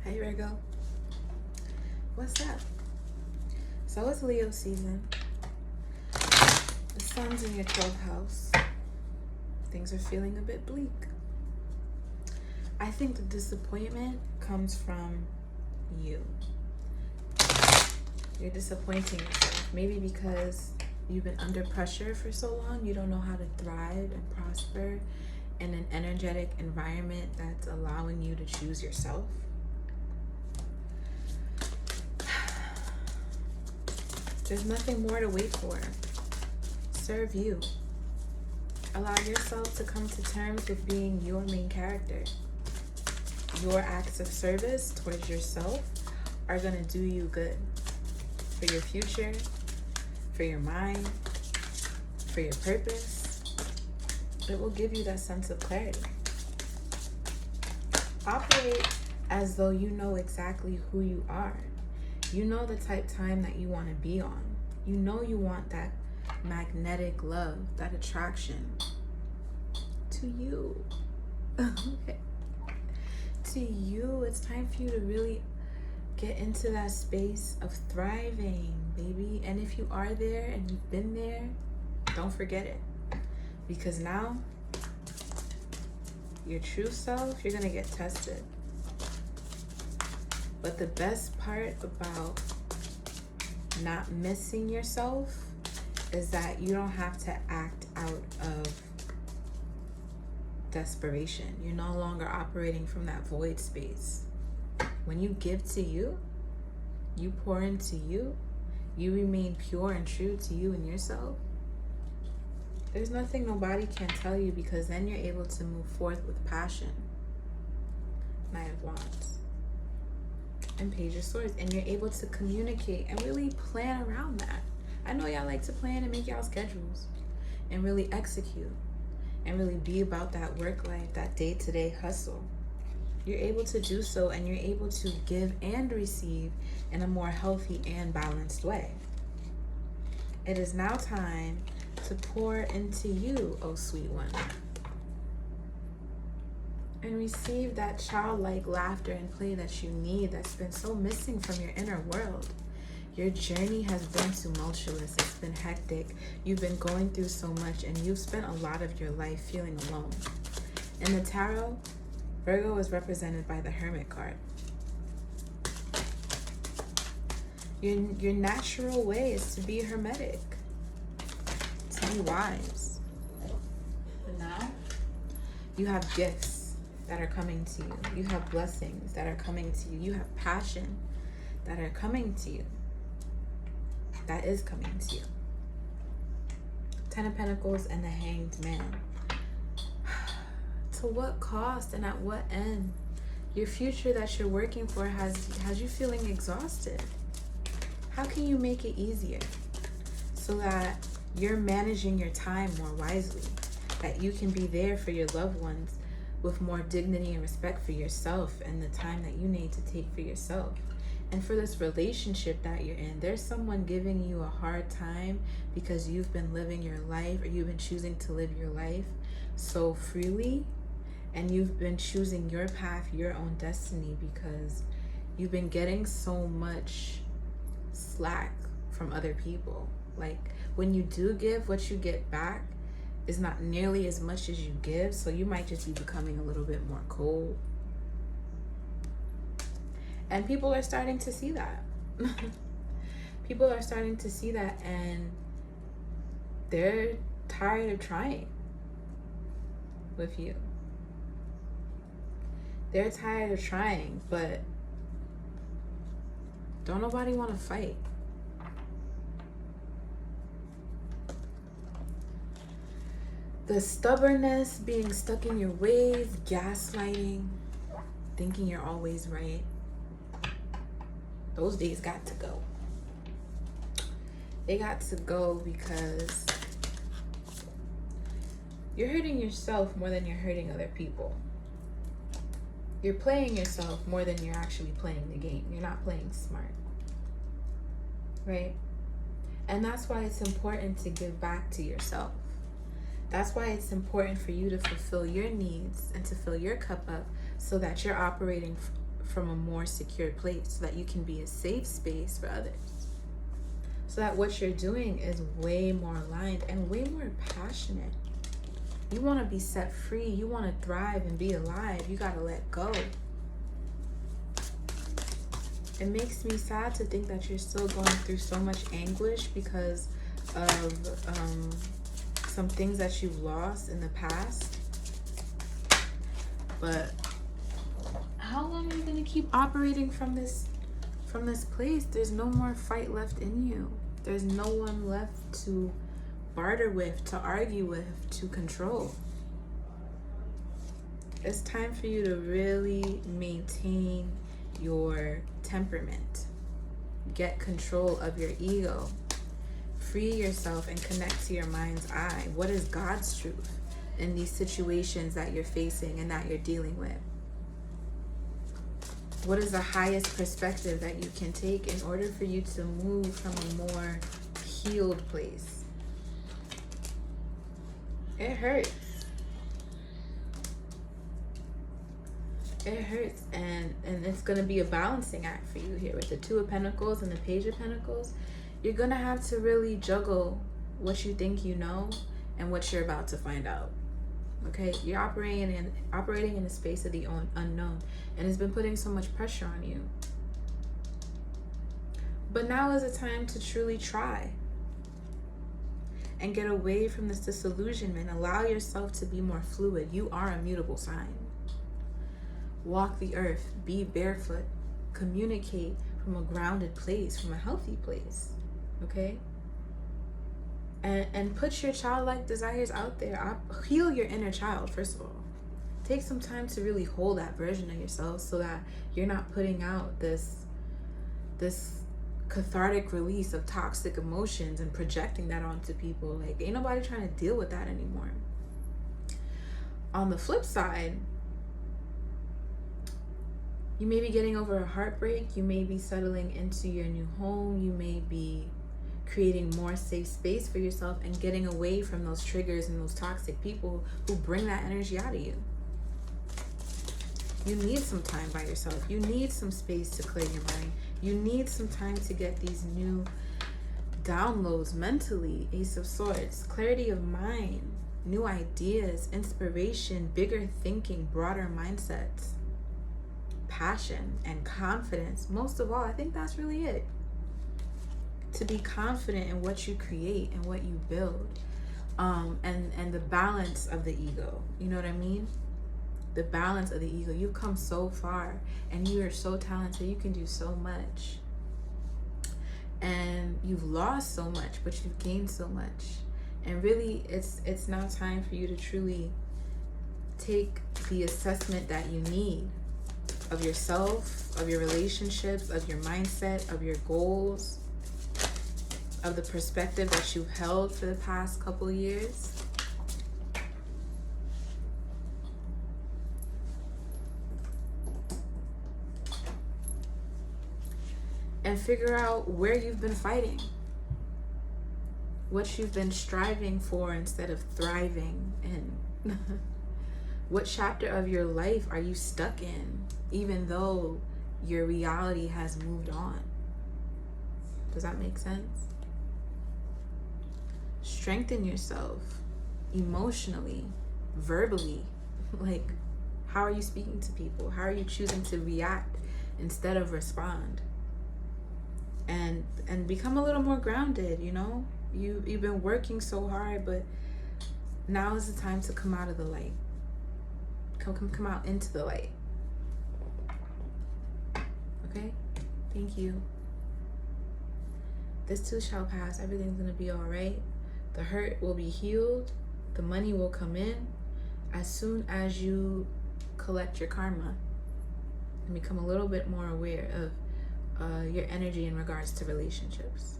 Hey Virgo, what's up? So it's Leo season. The sun's in your 12th house. Things are feeling a bit bleak. I think the disappointment comes from you. You're disappointing yourself. Maybe because you've been under pressure for so long, you don't know how to thrive and prosper in an energetic environment that's allowing you to choose yourself. There's nothing more to wait for. Serve you. Allow yourself to come to terms with being your main character. Your acts of service towards yourself are going to do you good. For your future, for your mind, for your purpose. It will give you that sense of clarity. Operate as though you know exactly who you are. You know the type time that you want to be on. You know you want that magnetic love, that attraction to you. Okay. To you, it's time for you to really get into that space of thriving, baby. And if you are there and you've been there, don't forget it. Because now, your true self, you're going to get tested. But the best part about not missing yourself is that you don't have to act out of desperation. You're no longer operating from that void space. When you give to you, you pour into you, you remain pure and true to you and yourself, there's nothing nobody can tell you, because then you're able to move forth with passion. Knight of Wands. And Page of Swords, and you're able to communicate and really plan around that. I know y'all like to plan and make y'all schedules and really execute and really be about that work life, that day-to-day hustle. You're able to do so, and you're able to give and receive in a more healthy and balanced way. It is now time to pour into you, oh sweet one. And receive that childlike laughter and play that you need, that's been so missing from your inner world. Your journey has been tumultuous. It's been hectic. You've been going through so much, and you've spent a lot of your life feeling alone. In the tarot, Virgo is represented by the Hermit card. Your natural way is to be hermetic, to be wise. But now, you have gifts that are coming to you. You have blessings that are coming to you. You have passion that are coming to you. That is coming to you. Ten of Pentacles and the Hanged Man. To what cost and at what end? Your future that you're working for has you feeling exhausted. How can you make it easier so that you're managing your time more wisely? That you can be there for your loved ones with more dignity and respect for yourself and the time that you need to take for yourself. And for this relationship that you're in, there's someone giving you a hard time because you've been living your life, or you've been choosing to live your life so freely, and you've been choosing your path, your own destiny, because you've been getting so much slack from other people. Like, when you do give, what you get back is not nearly as much as you give, so you might just be becoming a little bit more cold. And people are starting to see that. People are starting to see that, and they're tired of trying with you. They're tired of trying, but don't nobody want to fight. The stubbornness, being stuck in your ways, gaslighting, thinking you're always right, those days got to go. They got to go, because you're hurting yourself more than you're hurting other people. You're playing yourself more than you're actually playing the game. You're not playing smart, right? And that's why it's important to give back to yourself. That's why it's important for you to fulfill your needs and to fill your cup up, so that you're operating from a more secure place, so that you can be a safe space for others. So that what you're doing is way more aligned and way more passionate. You want to be set free. You want to thrive and be alive. You got to let go. It makes me sad to think that you're still going through so much anguish because of some things that you've lost in the past. But how long are you going to keep operating from this place? There's no more fight left in you. There's no one left to barter with, to argue with, to control. It's time for you to really maintain your temperament. Get control of your ego. Free yourself and connect to your mind's eye. What is God's truth in these situations that you're facing and that you're dealing with? What is the highest perspective that you can take in order for you to move from a more healed place? It hurts. It hurts, and it's going to be a balancing act for you here with the Two of Pentacles and the Page of Pentacles. You're going to have to really juggle what you think you know and what you're about to find out. Okay, you're operating in a space of the unknown, and it's been putting so much pressure on you. But now is the time to truly try and get away from this disillusionment. Allow yourself to be more fluid. You are a mutable sign. Walk the earth, be barefoot, communicate from a grounded place, from a healthy place. Okay? And put your childlike desires out there. Heal your inner child, first of all. Take some time to really hold that version of yourself so that you're not putting out this cathartic release of toxic emotions and projecting that onto people. Like, ain't nobody trying to deal with that anymore. On the flip side, you may be getting over a heartbreak. You may be settling into your new home. You may be creating more safe space for yourself and getting away from those triggers and those toxic people who bring that energy out of you. You need some time by yourself. You need some space to clear your mind. You need some time to get these new downloads mentally. Ace of Swords, clarity of mind, new ideas, inspiration, bigger thinking, broader mindsets, passion and confidence. Most of all, I think that's really it. To be confident in what you create and what you build, and the balance of the ego. You know what I mean? The balance of the ego. You've come so far, and you are so talented. You can do so much, and you've lost so much, but you've gained so much. And really, it's now time for you to truly take the assessment that you need of yourself, of your relationships, of your mindset, of your goals, of the perspective that you've held for the past couple of years. And figure out where you've been fighting, what you've been striving for instead of thriving in. What chapter of your life are you stuck in, even though your reality has moved on? Does that make sense? Strengthen yourself emotionally, verbally. Like, how are you speaking to people? How are you choosing to react instead of respond? And become a little more grounded, you know? You've been working so hard, but now is the time to come out of the light. Come out into the light. Okay? Thank you. This too shall pass. Everything's gonna be all right. The hurt will be healed. The money will come in as soon as you collect your karma and become a little bit more aware of your energy in regards to relationships.